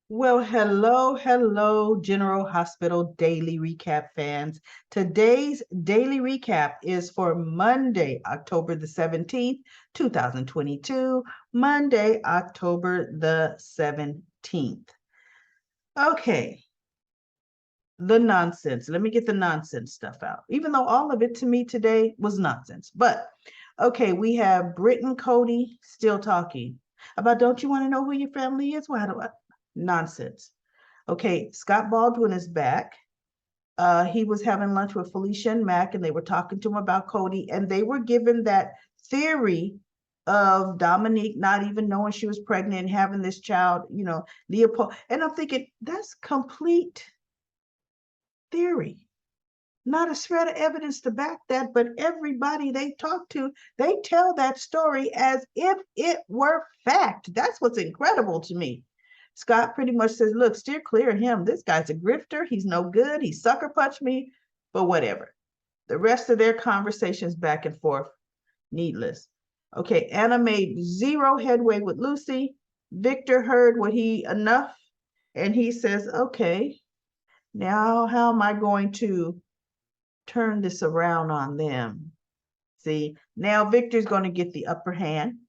Well, hello, General Hospital Daily Recap fans. Today's daily recap is for Monday, October the 17th, 2022. Monday, October the 17th. Okay, the nonsense. Let me get the nonsense stuff out, even though all of it to me today was nonsense. But okay, we have Britt and Cody still talking about don't you want to know who your family is? Why do I? Nonsense. Okay, Scott Baldwin is back. He was having lunch with Felicia and Mac, and they were talking to him about Cody, and they were given that theory of Dominique not even knowing she was pregnant and having this child, Leopold. And I'm thinking, that's complete theory. Not a shred of evidence to back that, but everybody they talk to, they tell that story as if it were fact. That's what's incredible to me. Scott pretty much says, look, steer clear of him. This guy's a grifter. He's no good. He sucker punched me, but whatever. The rest of their conversations back and forth, needless. Okay, Anna made zero headway with Lucy. Victor heard what he enough, and he says, okay, now how am I going to turn this around on them? See, now Victor's going to get the upper hand.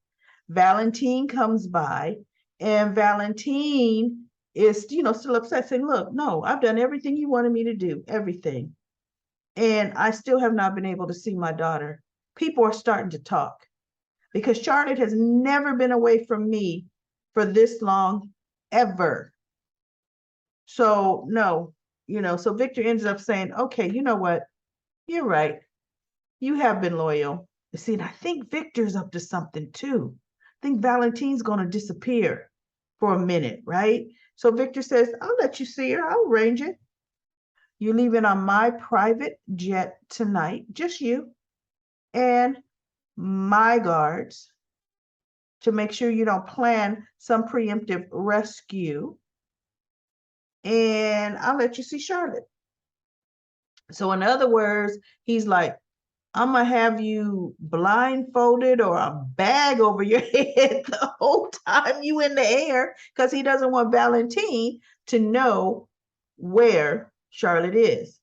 Valentine comes by, and Valentine is, still upset, saying, look, no, I've done everything you wanted me to do, everything. And I still have not been able to see my daughter. People are starting to talk because Charlotte has never been away from me for this long, ever. So, no, so Victor ends up saying, okay, you know what? You're right. You have been loyal. See, and I think Victor's up to something too. I think Valentine's going to disappear for a minute, right? So Victor says, I'll let you see her. I'll arrange it. You're leaving on my private jet tonight, just you and my guards to make sure you don't plan some preemptive rescue. And I'll let you see Charlotte. So, in other words, he's like, I'm gonna have you blindfolded or a bag over your head the whole time you in the air because he doesn't want Valentine to know where Charlotte is.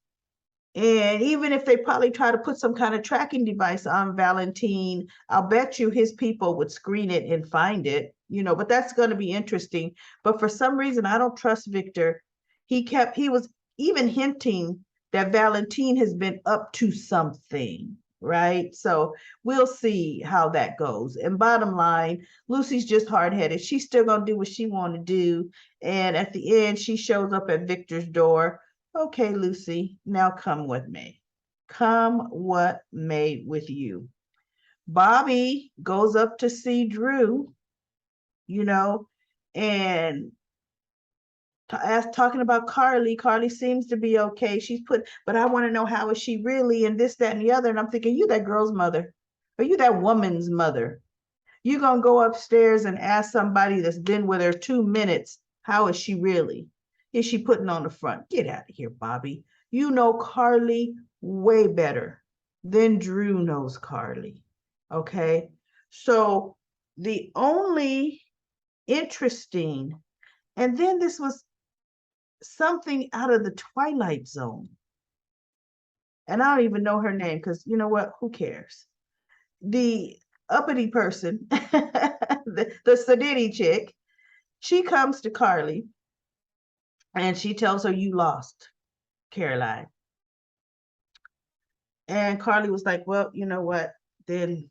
And even if they probably try to put some kind of tracking device on Valentine, I'll bet you his people would screen it and find it, but that's going to be interesting. But for some reason, I don't trust Victor. He was even hinting that Valentine has been up to something, right? So we'll see how that goes. And bottom line, Lucy's just hard-headed. She's still going to do what she want to do. And at the end, she shows up at Victor's door. Okay, Lucy, now come with me. Come what may with you. Bobby goes up to see Drew, you know, and talking about Carly. Carly seems to be okay. But I want to know how is she really and this, that, and the other. And I'm thinking, you that girl's mother, or you that woman's mother. You gonna go upstairs and ask somebody that's been with her 2 minutes, how is she really? Is she putting on the front? Get out of here, Bobby. You know Carly way better than Drew knows Carly. Okay. So the only interesting, and then this was something out of the Twilight Zone. And I don't even know her name because you know what? Who cares? The uppity person, the Sadiddy chick, she comes to Carly and she tells her, you lost, Caroline. And Carly was like, well, you know what? Then,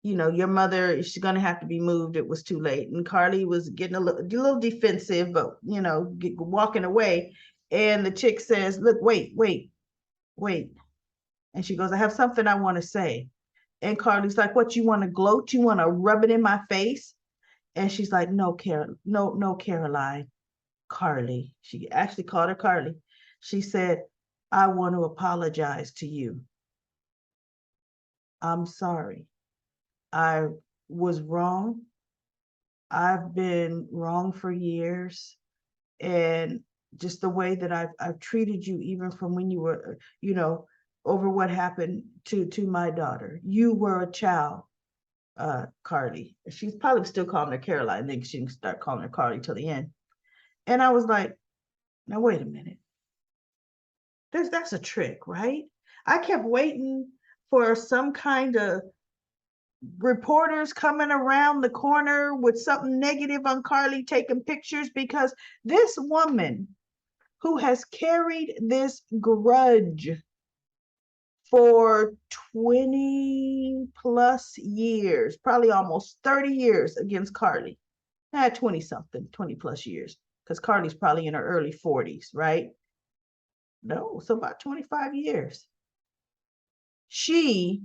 your mother is going to have to be moved. It was too late. And Carly was getting a little defensive, but, walking away. And the chick says, look, wait. And she goes, I have something I want to say. And Carly's like, what, you want to gloat? You want to rub it in my face? And she's like, no, Caroline, Carly. She actually called her Carly. She said, I want to apologize to you. I'm sorry. I was wrong. I've been wrong for years. And just the way that I've treated you, even from when you were, over what happened to my daughter. You were a child, Carly. She's probably still calling her Caroline. I think she can start calling her Carly till the end. And I was like, now wait a minute. That's a trick, right? I kept waiting for some kind of reporters coming around the corner with something negative on Carly taking pictures, because this woman who has carried this grudge for 20 plus years, probably almost 30 years against Carly. 20 something, 20 plus years, because Carly's probably in her early 40s, right? No, so about 25 years. She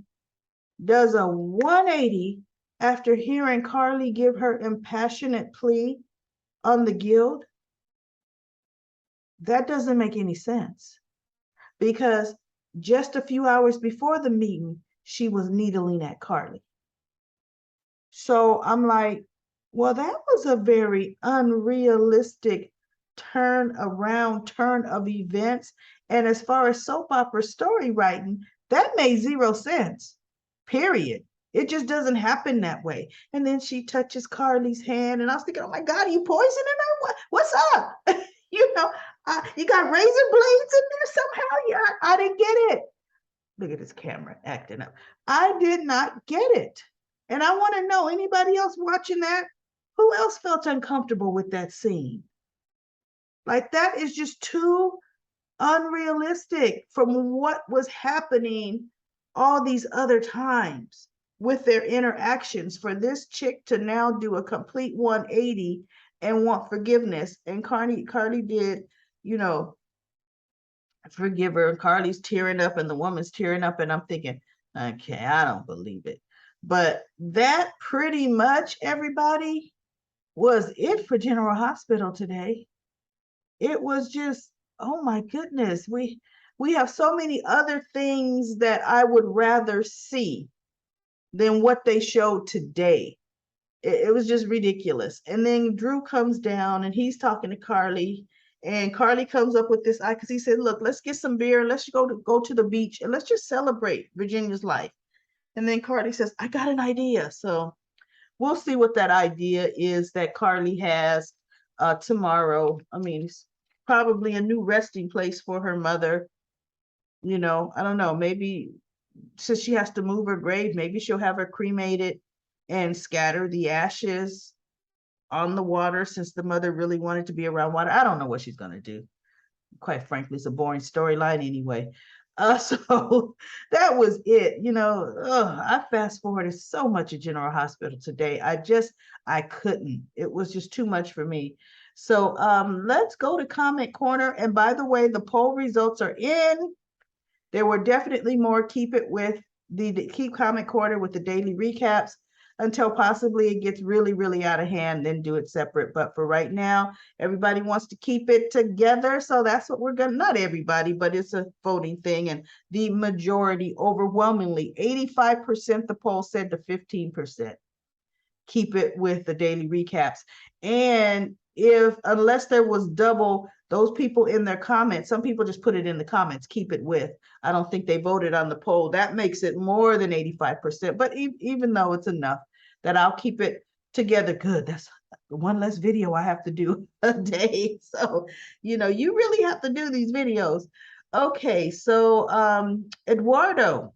does a 180 after hearing Carly give her impassionate plea on the Guild. That doesn't make any sense, because just a few hours before the meeting, she was needling at Carly. So I'm like, well, that was a very unrealistic turn of events. And as far as soap opera story writing, that made zero sense, period. It just doesn't happen that way. And then she touches Carly's hand, and I was thinking, oh my God, are you poisoning her? What's up? you know, you got razor blades in there somehow? Yeah, I didn't get it. Look at this camera acting up. I did not get it. And I want to know, anybody else watching that? Who else felt uncomfortable with that scene? Like, that is just too unrealistic from what was happening all these other times with their interactions, for this chick to now do a complete 180 and want forgiveness. And Carly did, you know, forgive her. And Carly's tearing up and the woman's tearing up. And I'm thinking, okay, I don't believe it. But that pretty much, everybody, was it for General Hospital today. It was just, oh my goodness. We have so many other things that I would rather see than what they showed today. It was just ridiculous. And then Drew comes down and he's talking to Carly, and Carly comes up with this, because he said, look, let's get some beer, let's go to the beach, and let's just celebrate Virginia's life. And then Carly says, I got an idea. So we'll see what that idea is that Carly has tomorrow. I mean, it's probably a new resting place for her mother. I don't know, maybe since she has to move her grave, maybe she'll have her cremated and scatter the ashes on the water, since the mother really wanted to be around water. I don't know what she's going to do. Quite frankly, it's a boring storyline anyway. So that was it. I fast forwarded so much at General Hospital today. I couldn't. It was just too much for me. So let's go to Comment Corner. And by the way, the poll results are in. There were definitely more. Keep Comment Corner with the daily recaps until possibly it gets really, really out of hand, then do it separate. But for right now, everybody wants to keep it together. So that's what we're going to, not everybody, but it's a voting thing. And the majority, overwhelmingly, 85%, the poll said to 15%. Keep it with the daily recaps. And unless there was double those people in their comments, some people just put it in the comments, keep it with. I don't think they voted on the poll. That makes it more than 85%. But even though it's enough that I'll keep it together, good. That's one less video I have to do a day. So, you really have to do these videos. Okay, so Eduardo.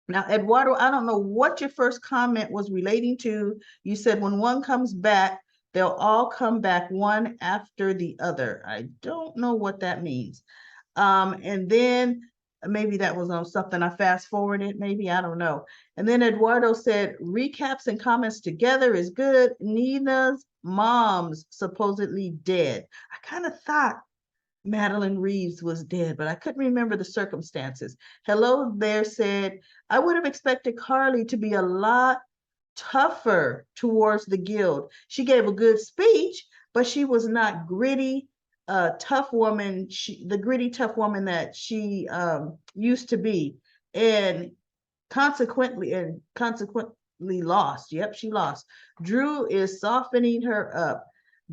Now, Eduardo, I don't know what your first comment was relating to. You said when one comes back, they'll all come back one after the other. I don't know what that means. And then maybe that was on something I fast forwarded, maybe, I don't know. And then Eduardo said, recaps and comments together is good. Nina's mom's supposedly dead. I kind of thought Madeline Reeves was dead, but I couldn't remember the circumstances. Hello there said, I would have expected Carly to be a lot tougher towards the Guild. She gave a good speech, but she was not gritty, tough woman, the gritty, tough woman that she used to be. And consequently lost. Yep, she lost. Drew is softening her up.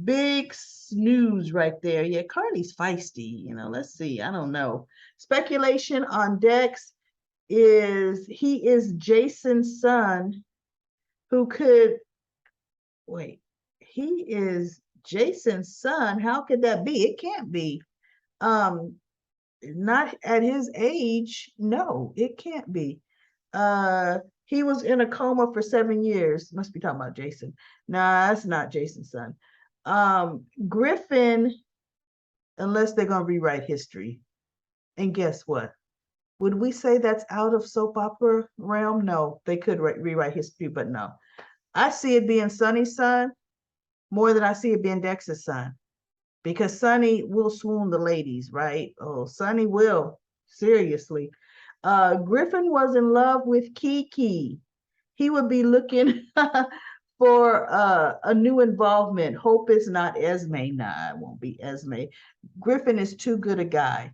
Big snooze right there. Yeah, Carly's feisty. Let's see. I don't know. Speculation on Dex is he is Jason's son who could, wait, he is Jason's son, how could that be? It can't be. Um, not at his age. No, it can't be. He was in a coma for 7 years. Must be talking about Jason. Nah, that's not Jason's son. Griffin, unless they're gonna rewrite history. And guess what? Would we say that's out of soap opera realm? No, they could rewrite history, but no. I see it being Sonny's son more than I see it being Dex's son, because Sonny will swoon the ladies, right? Oh, Sonny will, seriously. Griffin was in love with Kiki. He would be looking for a new involvement. Hope it's not Esme. Nah, it won't be Esme. Griffin is too good a guy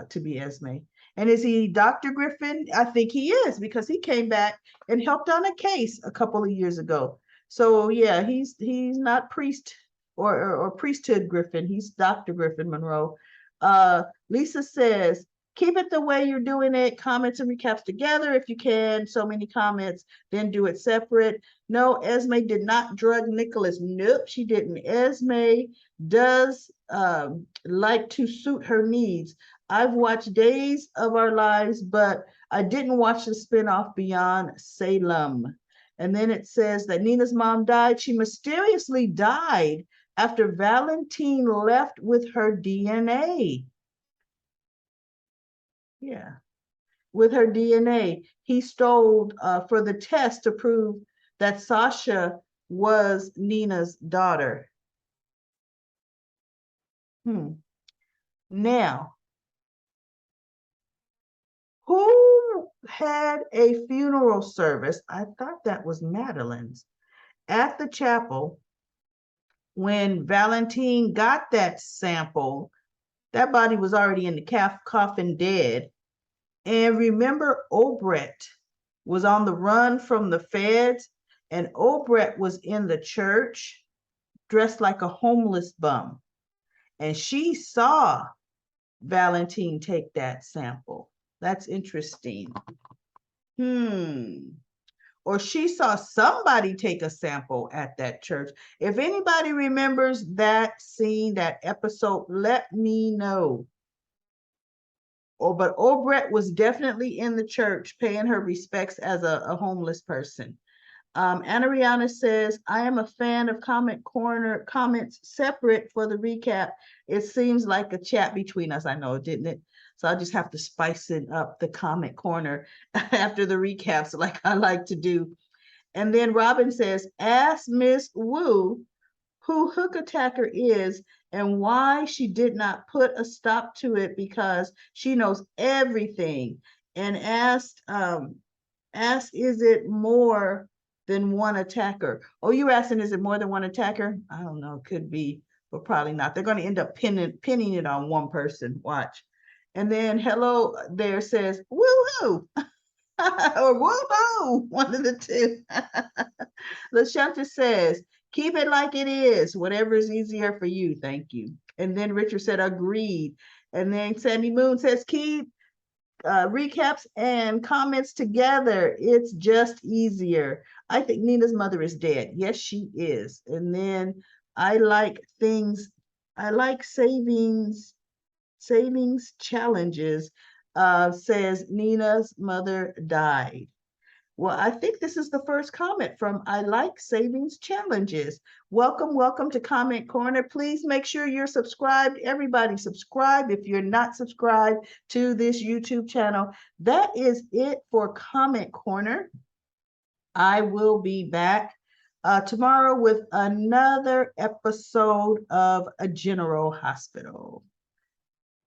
to be Esme. And is he Dr. Griffin? I think he is, because he came back and helped on a case a couple of years ago. So yeah, he's not priest or priesthood Griffin. He's Dr. Griffin Monroe. Lisa says, keep it the way you're doing it. Comments and recaps together if you can. So many comments, then do it separate. No, Esme did not drug Nicholas. Nope, she didn't. Esme does like to suit her needs. I've watched Days of Our Lives, but I didn't watch the spinoff Beyond Salem. And then it says that Nina's mom died. She mysteriously died after Valentine left with her DNA. Yeah, with her DNA. He stole for the test to prove that Sasha was Nina's daughter. Now, who had a funeral service? I thought that was Madeline's at the chapel when Valentine got that sample. That body was already in the coffin dead. And remember, Obret was on the run from the feds, and Obret was in the church dressed like a homeless bum. And she saw Valentine take that sample. That's interesting. Or she saw somebody take a sample at that church. If anybody remembers that scene, that episode, let me know. But Obret was definitely in the church paying her respects as a homeless person. Anna Rihanna says, I am a fan of Comment Corner comments separate for the recap. It seems like a chat between us. I know, didn't it? So I'll just have to spice it up, the comment corner after the recaps, like I like to do. And then Robin says, ask Miss Wu who Hook Attacker is and why she did not put a stop to it, because she knows everything. And asked, is it more than one attacker? Oh, you're asking, is it more than one attacker? I don't know, could be, but probably not. They're going to end up pinning it on one person. Watch. And then Hello There says, woohoo, or woohoo, one of the two. LaShanta says, keep it like it is, whatever is easier for you, thank you. And then Richard said, agreed. And then Sandy Moon says, keep recaps and comments together. It's just easier. I think Nina's mother is dead. Yes, she is. And then I like savings challenges. Says Nina's mother died. Well, I think this is the first comment from I Like Savings Challenges. Welcome, welcome to Comment Corner. Please make sure you're subscribed. Everybody subscribe if you're not subscribed to this YouTube channel. That is it for Comment Corner. I will be back tomorrow with another episode of a General Hospital.